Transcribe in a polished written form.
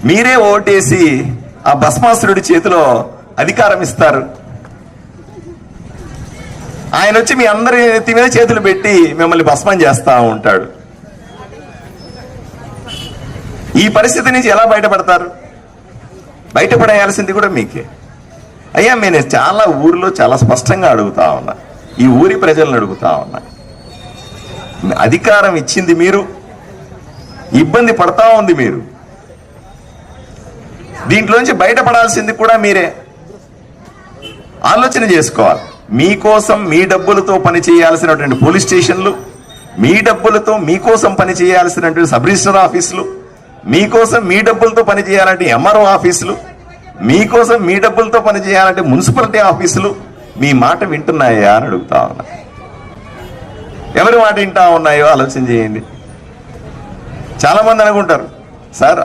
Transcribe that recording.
మీరే ఓటేసి ఆ భస్మాసురుడి చేతిలో అధికారం ఇస్తారు. ఆయన వచ్చి మీ అందరి నెత్తి మీద చేతులు పెట్టి మిమ్మల్ని భస్మం చేస్తా ఉంటాడు. ఈ పరిస్థితి నుంచి ఎలా బయటపడతారు? బయటపడేయాల్సింది కూడా మీకే. అయ్యా, నేను చాలా ఊర్లో చాలా స్పష్టంగా అడుగుతా ఉన్నా, ఈ ఊరి ప్రజలను అడుగుతా ఉన్నా, అధికారం ఇచ్చింది మీరు, ఇబ్బంది పడతా ఉంది మీరు, దీంట్లోంచి బయటపడాల్సింది కూడా మీరే. ఆలోచన చేసుకోవాలి. మీకోసం మీ డబ్బులతో పని చేయాల్సినటువంటి పోలీస్ స్టేషన్లు, మీ డబ్బులతో మీకోసం పని చేయాల్సినటువంటి సబ్ రిజిస్టర్ ఆఫీసులు, మీకోసం మీ డబ్బులతో పని చేయాలంటే ఎంఆర్ఓ ఆఫీసులు, మీకోసం మీ డబ్బులతో పని చేయాలంటే మున్సిపాలిటీ ఆఫీసులు మీ మాట వింటున్నాయా అని అడుగుతా ఉన్నా. ఎవరి మాట వింటా ఉన్నాయో ఆలోచన చేయండి. చాలా మంది అనుకుంటారు, సార్